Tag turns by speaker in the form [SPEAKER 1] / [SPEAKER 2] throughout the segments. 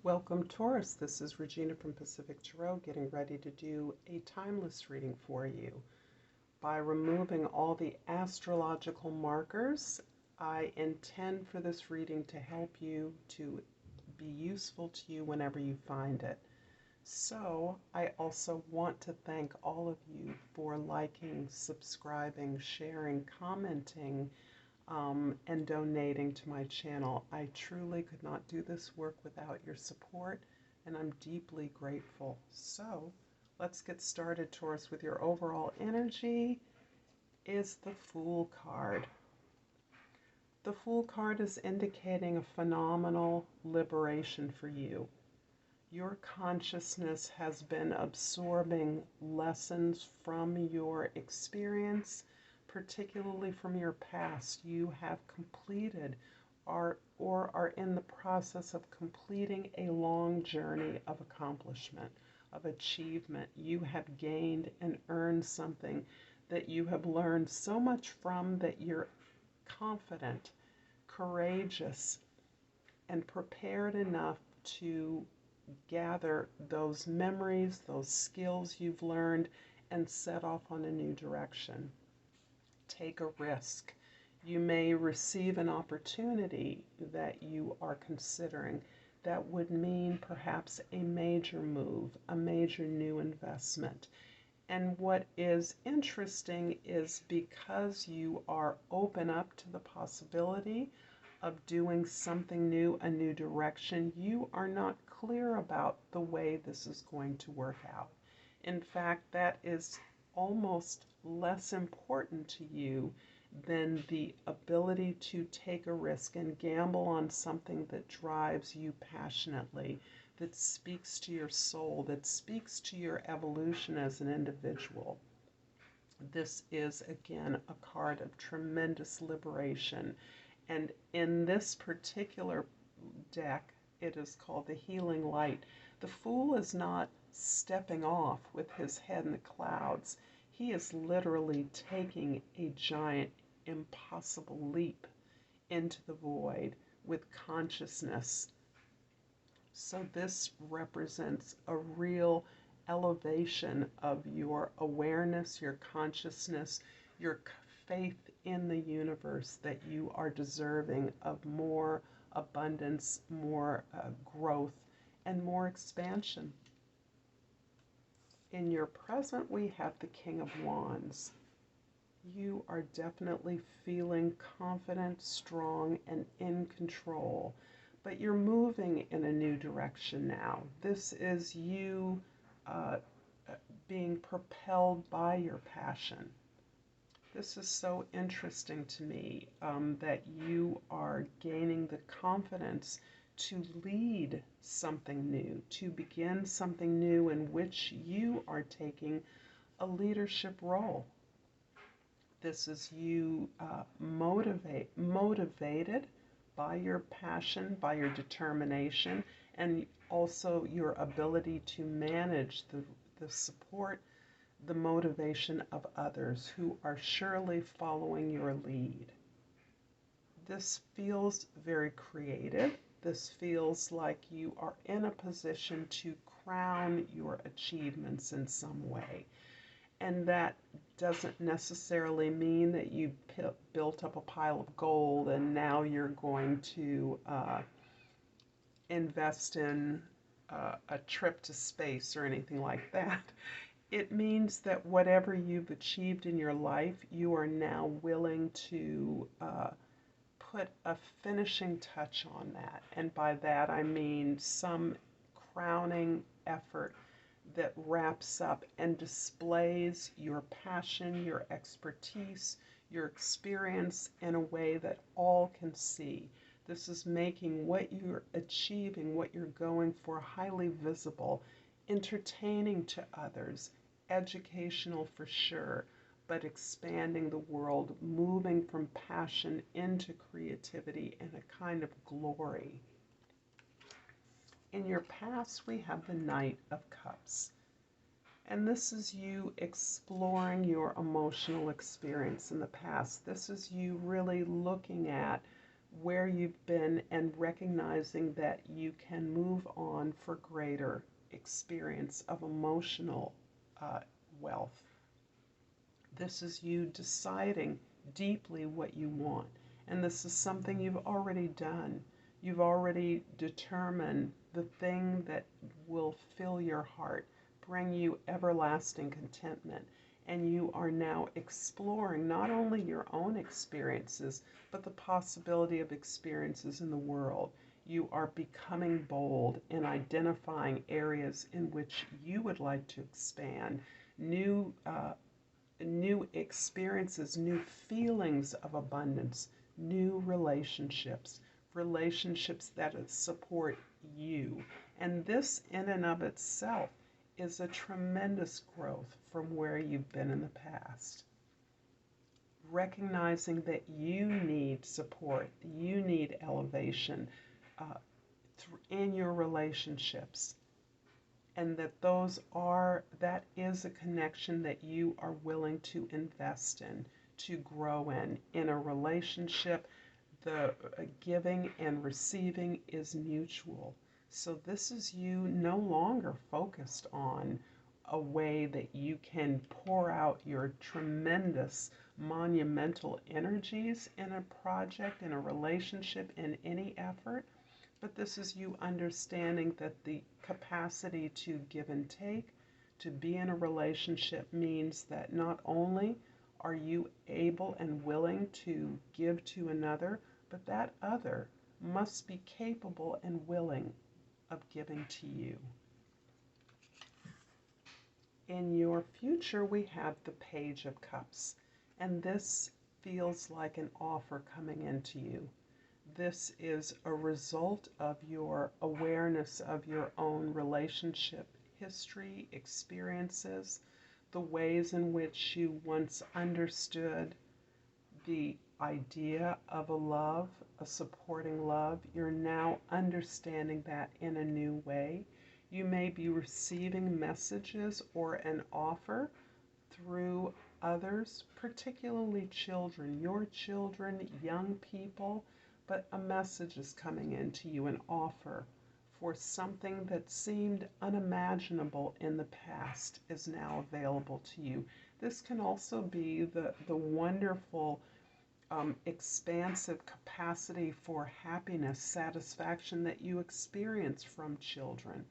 [SPEAKER 1] Welcome, Taurus. This is Regina from Pacific Tarot getting ready to do a timeless reading for you. By removing all the astrological markers, I intend for this reading to help you to be useful to you whenever you find it. So I also want to thank all of you for liking, subscribing, sharing, commenting, and donating to my channel. I truly could not do this work without your support, and I'm deeply grateful. So let's get started, Taurus, with your overall energy is the Fool card. The Fool card is indicating a phenomenal liberation for you. Your consciousness has been absorbing lessons from your experience, particularly from your past. You have completed or are in the process of completing a long journey of accomplishment, of achievement. You have gained and earned something that you have learned so much from that you're confident, courageous, and prepared enough to gather those memories, those skills you've learned, and set off on a new direction. Take a risk. You may receive an opportunity that you are considering that would mean perhaps a major move, a major new investment. And what is interesting is because you are open up to the possibility of doing something new, a new direction, you are not clear about the way this is going to work out. In fact, that is almost less important to you than the ability to take a risk and gamble on something that drives you passionately, that speaks to your soul, that speaks to your evolution as an individual. This is, again, a card of tremendous liberation. And in this particular deck, it is called the Healing Light. The Fool is not stepping off with his head in the clouds. He is literally taking a giant, impossible leap into the void with consciousness. So this represents a real elevation of your awareness, your consciousness, your faith in the universe that you are deserving of more abundance, more growth, and more expansion. In your present, we have the King of Wands. You are definitely feeling confident, strong, and in control, but you're moving in a new direction now. This is you being propelled by your passion. This is so interesting to me, that you are gaining the confidence to lead something new, to begin something new in which you are taking a leadership role. This is you motivated by your passion, by your determination, and also your ability to manage the support, the motivation of others who are surely following your lead. This feels very creative. This feels like you are in a position to crown your achievements in some way. And that doesn't necessarily mean that you built up a pile of gold and now you're going to invest in a trip to space or anything like that. It means that whatever you've achieved in your life, you are now willing to put a finishing touch on that. And by that I mean some crowning effort that wraps up and displays your passion, your expertise, your experience in a way that all can see. This is making what you're achieving, what you're going for, highly visible, entertaining to others, educational for sure, but expanding the world, moving from passion into creativity and a kind of glory. In your past, we have the Knight of Cups. And this is you exploring your emotional experience in the past. This is you really looking at where you've been and recognizing that you can move on for greater experience of emotional wealth. This is you deciding deeply what you want. And this is something you've already done. You've already determined the thing that will fill your heart, bring you everlasting contentment. And you are now exploring not only your own experiences, but the possibility of experiences in the world. You are becoming bold in identifying areas in which you would like to expand, new experiences, new feelings of abundance, new relationships, relationships that support you. And this, in and of itself, is a tremendous growth from where you've been in the past. Recognizing that you need support, you need elevation in your relationships, and that is a connection that you are willing to invest in, to grow in a relationship. The giving and receiving is mutual. So this is you no longer focused on a way that you can pour out your tremendous monumental energies in a project, in a relationship, in any effort. But this is you understanding that the capacity to give and take, to be in a relationship, means that not only are you able and willing to give to another, but that other must be capable and willing of giving to you. In your future, we have the Page of Cups, and this feels like an offer coming into you. This is a result of your awareness of your own relationship history, experiences, the ways in which you once understood the idea of a love, a supporting love. You're now understanding that in a new way. You may be receiving messages or an offer through others, particularly children, your children, young people, but a message is coming into you, an offer for something that seemed unimaginable in the past is now available to you. This can also be the wonderful expansive capacity for happiness, satisfaction that you experience from children.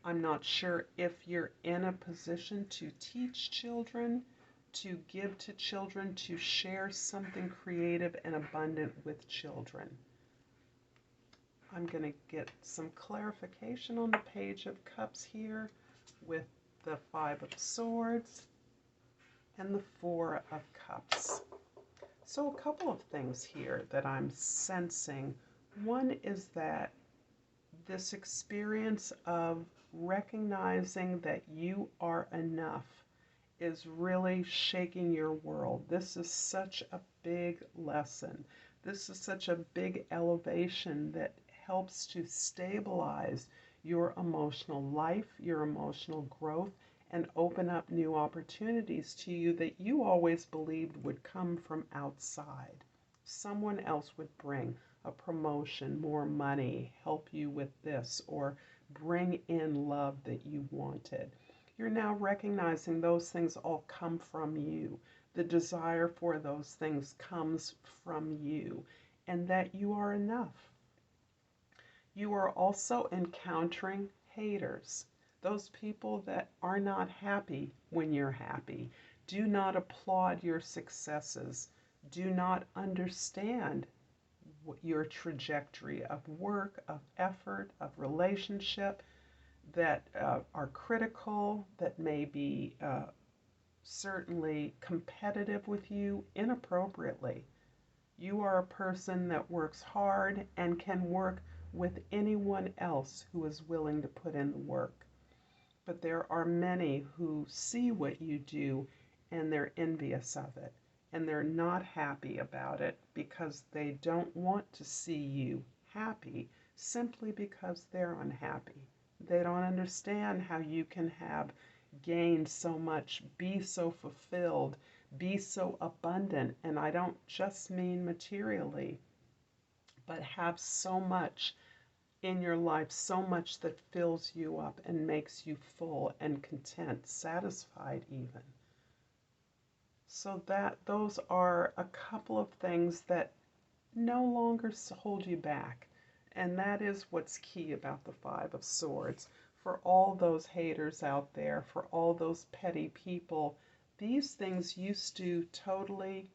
[SPEAKER 1] I'm not sure if you're in a position to teach children, to give to children, to share something creative and abundant with children. I'm going to get some clarification on the Page of Cups here with the Five of Swords and the Four of Cups. So a couple of things here that I'm sensing. One is that this experience of recognizing that you are enough is really shaking your world. This is such a big lesson. This is such a big elevation that helps to stabilize your emotional life, your emotional growth, and open up new opportunities to you that you always believed would come from outside. Someone else would bring a promotion, more money, help you with this, or bring in love that you wanted. You're now recognizing those things all come from you. The desire for those things comes from you, and that you are enough. You are also encountering haters. Those people that are not happy when you're happy, do not applaud your successes, do not understand your trajectory of work, of effort, of relationship, that are critical, that may be certainly competitive with you inappropriately. You are a person that works hard and can work with anyone else who is willing to put in the work. But there are many who see what you do and they're envious of it, and they're not happy about it because they don't want to see you happy simply because they're unhappy. They don't understand how you can have gained so much, be so fulfilled, Be so abundant, and I don't just mean materially, but have so much in your life, so much that fills you up and makes you full and content, satisfied even. So those are a couple of things that no longer hold you back. And that is what's key about the Five of Swords. For all those haters out there, for all those petty people, these things used to totally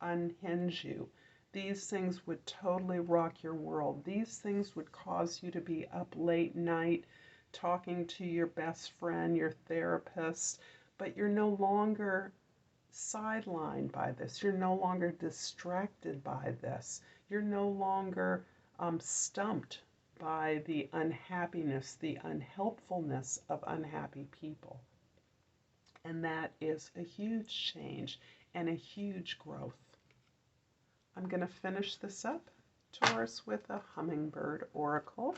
[SPEAKER 1] unhinge you. These things would totally rock your world. These things would cause you to be up late night talking to your best friend, your therapist, but you're no longer sidelined by this. You're no longer distracted by this. You're no longer stumped by the unhappiness, the unhelpfulness of unhappy people. And that is a huge change and a huge growth. I'm going to finish this up, Taurus, with a hummingbird oracle.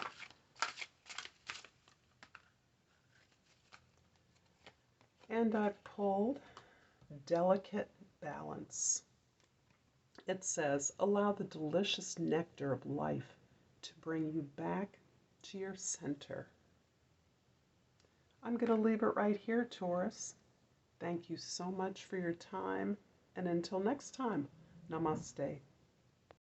[SPEAKER 1] And I've pulled Delicate Balance. It says, allow the delicious nectar of life to bring you back to your center. I'm going to leave it right here, Taurus. Thank you so much for your time, and until next time, Namaste.